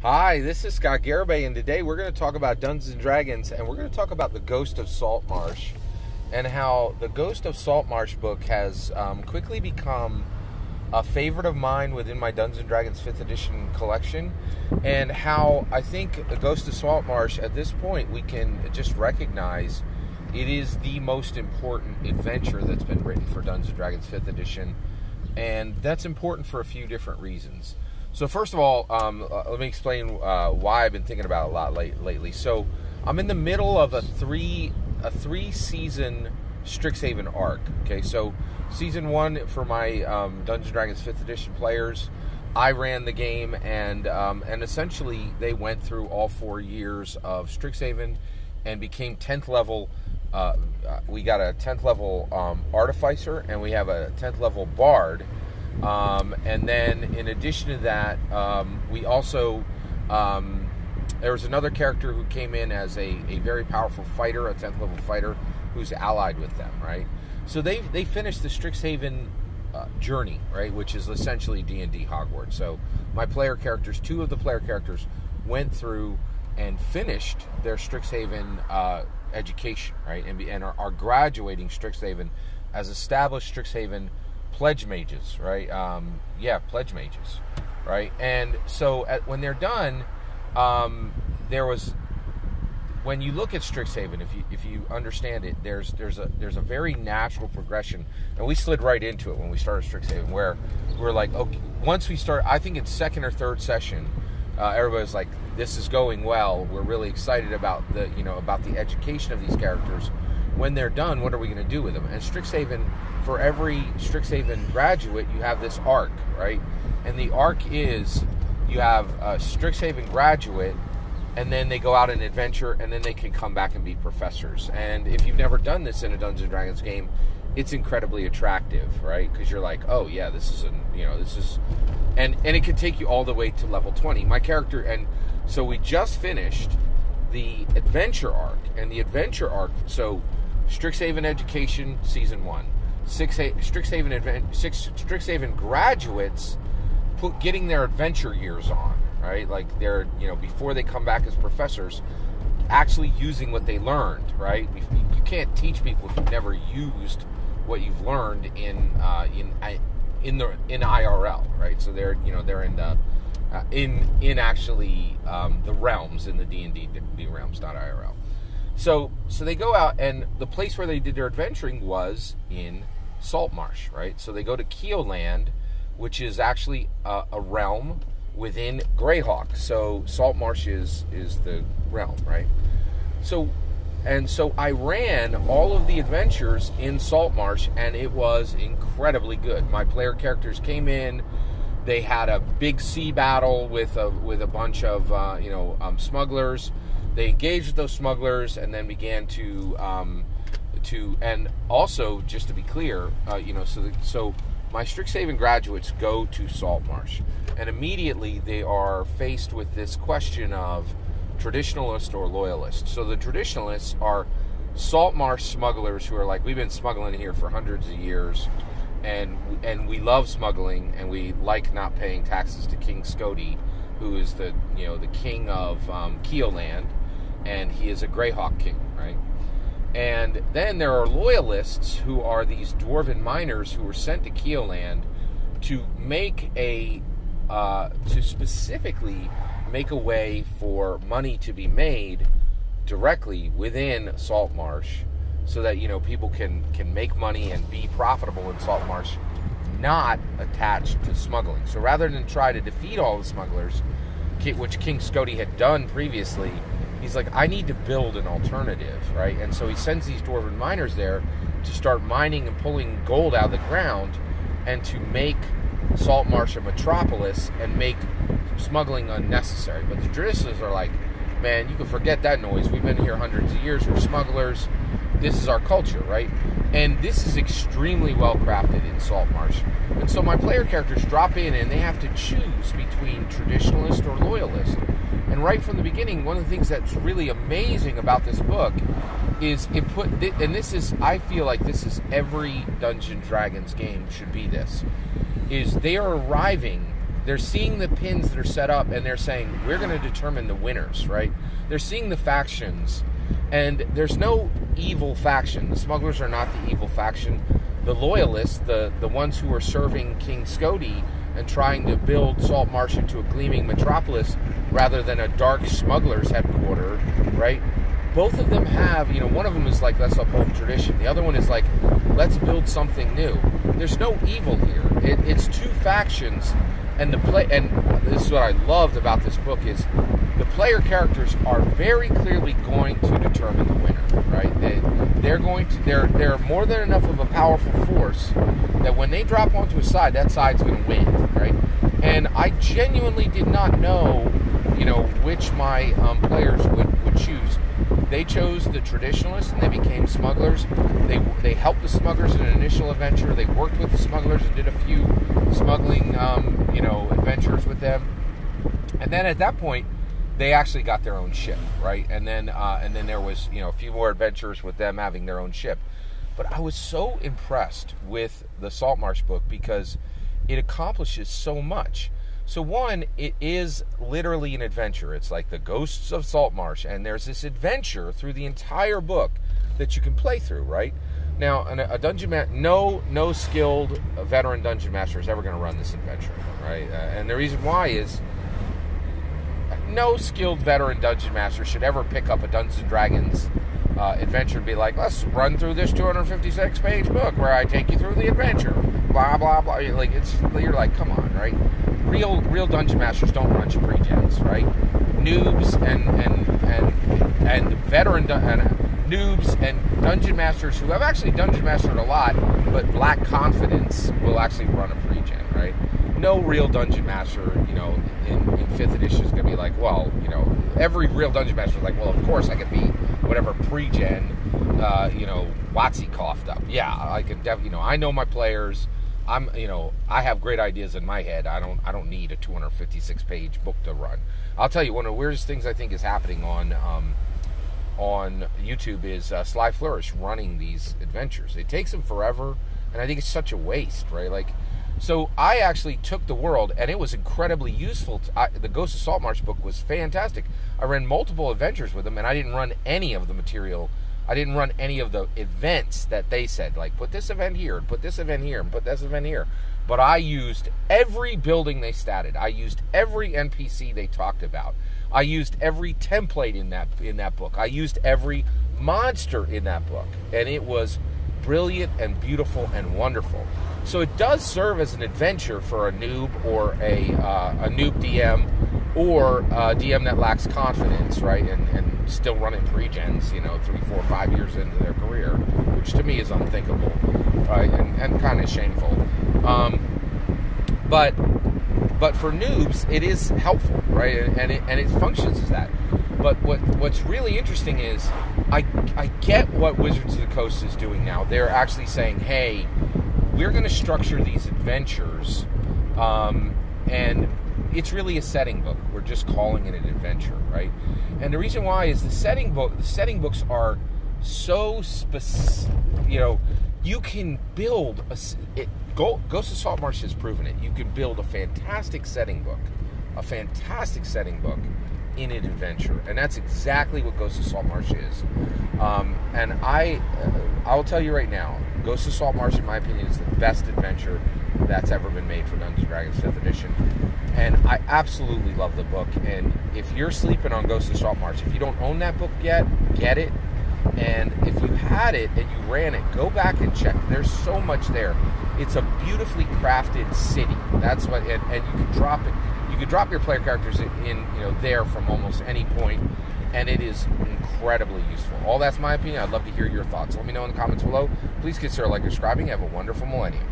Hi, this is Scott Garibay, and today we're going to talk about Dungeons & Dragons, and we're going to talk about the Ghost of Saltmarsh, and how the Ghost of Saltmarsh book has quickly become a favorite of mine within my Dungeons & Dragons 5th edition collection, and how I think the Ghost of Saltmarsh, at this point, we can just recognize it is the most important adventure that's been written for Dungeons & Dragons 5th edition, and that's important for a few different reasons. So first of all, let me explain why I've been thinking about it a lot lately. So I'm in the middle of a three-season Strixhaven arc. Okay, so season 1 for my Dungeons & Dragons 5th edition players, I ran the game, and essentially they went through all 4 years of Strixhaven and became 10th level. We got a 10th level Artificer, and we have a 10th level Bard. And then in addition to that, we also, there was another character who came in as a very powerful fighter, a 10th level fighter, who's allied with them, right? So they finished the Strixhaven journey, right, which is essentially D&D Hogwarts. So my player characters, 2 of the player characters, went through and finished their Strixhaven education, right, and are graduating Strixhaven as established Strixhaven pledge mages, right? Pledge mages, right? And so when they're done, there was, when you look at Strixhaven, if you understand it, there's a very natural progression, and we slid right into it when we started Strixhaven, where we're like, okay, once we start, I think in second or third session, everybody's like, this is going well. We're really excited about the education of these characters. When they're done, what are we going to do with them? And Strixhaven, for every Strixhaven graduate, you have this arc, right? And the arc is, you have a Strixhaven graduate, and then they go out and adventure, and then they can come back and be professors. And if you've never done this in a Dungeons & Dragons game, it's incredibly attractive, right? Because you're like, oh yeah, and it can take you all the way to level 20. My character, and so we just finished the adventure arc, and the adventure arc, so Strixhaven Education Season 1, Strixhaven graduates getting their adventure years on, right? Like they're, before they come back as professors, actually using what they learned, right? You can't teach people if you've never used what you've learned in IRL, right? So they're in actually the realms, in the D&D realms, not IRL. So they go out, and the place where they did their adventuring was in Saltmarsh, right? So they go to Keelland, which is actually a realm within Greyhawk. So Saltmarsh is the realm, right? So I ran all of the adventures in Saltmarsh, and it was incredibly good. My player characters came in. They had a big sea battle with a bunch of smugglers. They engaged with those smugglers, and then began to and also, just to be clear, so my Strixhaven graduates go to Saltmarsh, and immediately they are faced with this question of traditionalist or loyalist. So the traditionalists are Saltmarsh smugglers who are like, we've been smuggling here for hundreds of years, and we love smuggling, and we like not paying taxes to King Scody, who is the king of Keelland, and he is a Greyhawk king, right? And then there are loyalists, who are these dwarven miners who were sent to Keelland to specifically make a way for money to be made directly within Saltmarsh, so that people can make money and be profitable in Saltmarsh, not attached to smuggling. So rather than try to defeat all the smugglers, which King Scody had done previously, he's like, I need to build an alternative, right? And so he sends these dwarven miners there to start mining and pulling gold out of the ground, and to make Saltmarsh a metropolis and make smuggling unnecessary. But the traditionalists are like, man, you can forget that noise. We've been here hundreds of years. We're smugglers. This is our culture, right? And this is extremely well crafted in Saltmarsh. And so my player characters drop in, and they have to choose between traditionalist or loyalist. And right from the beginning, one of the things that's really amazing about this book is I feel like this is every Dungeons & Dragons game should be this, is they are arriving they're seeing the pins that are set up, and they're saying, we're going to determine the winners, right? They're seeing the factions, and there's no evil faction. The smugglers are not the evil faction. The loyalists, the ones who are serving King Scody and trying to build Saltmarsh into a gleaming metropolis rather than a dark smuggler's headquarters, right? Both of them have, one of them is like, let's uphold tradition. The other one is like, let's build something new. There's no evil here. It's two factions, and this is what I loved about this book is the player characters are very clearly going to determine the winner, right? They're more than enough of a powerful force that when they drop onto a side, that side's going to win, right? And I genuinely did not know, which my players would choose. They chose the traditionalists and they became smugglers. They helped the smugglers in an initial adventure. They worked with the smugglers and did a few smuggling, adventures with them. And then at that point, they actually got their own ship, right? And then there was, a few more adventures with them having their own ship. But I was so impressed with the Saltmarsh book because it accomplishes so much. So one, it is literally an adventure. It's like the Ghosts of Saltmarsh, and there's this adventure through the entire book that you can play through, right? Now, a dungeon no skilled veteran dungeon master is ever going to run this adventure, right? And the reason why is no skilled veteran dungeon master should ever pick up a Dungeons & Dragons adventure and be like, let's run through this 256-page book where I take you through the adventure, blah, blah, blah. Like, you're like, come on, right? Real dungeon masters don't run pre-gens, right? Noobs and veteran noobs and dungeon masters who have actually dungeon mastered a lot but lack confidence will actually run a pre-gen, right? No real dungeon master, in 5th edition is going to be like, well, every real dungeon master is like, well, of course I could be whatever pre-gen, WotC coughed up. Yeah, I can definitely, I know my players. I have great ideas in my head. I don't need a 256-page book to run. I'll tell you, one of the weirdest things I think is happening on YouTube is Sly Flourish running these adventures. It takes him forever, and I think it's such a waste, right? Like, so I actually took the world, and it was incredibly useful. The Ghost of Saltmarsh book was fantastic. I ran multiple adventures with him, and I didn't run any of the material. I didn't run any of the events that they said, like, put this event here, and put this event here, and put this event here. But I used every building they statted. I used every NPC they talked about. I used every template in that book. I used every monster in that book. And it was brilliant and beautiful and wonderful. So it does serve as an adventure for a noob or a noob DM or a DM that lacks confidence, right? And still running pre-gens, 3, 4, 5 years into their career, which to me is unthinkable, right? And kind of shameful. But for noobs, it is helpful, right? And it functions as that. But what's really interesting is I get what Wizards of the Coast is doing now. They're actually saying, hey, we're going to structure these adventures, and it's really a setting book. We're just calling it an adventure, right? And the reason why is the setting books are so specific. You can build Ghost of Saltmarsh has proven it. You can build a fantastic setting book in an adventure, and that's exactly what Ghost of Saltmarsh is. And I'll tell you right now, Ghost of Saltmarsh, in my opinion, is the best adventure that's ever been made for Dungeons & Dragons 5th edition. And I absolutely love the book. And if you're sleeping on Ghost of Saltmarsh, if you don't own that book yet, get it. And if you had it and you ran it, go back and check. There's so much there. It's a beautifully crafted city. That's what, and you can drop it. You can drop your player characters in there from almost any point, and it is incredibly useful. All that's my opinion. I'd love to hear your thoughts. Let me know in the comments below. Please consider like and subscribing. Have a wonderful millennium.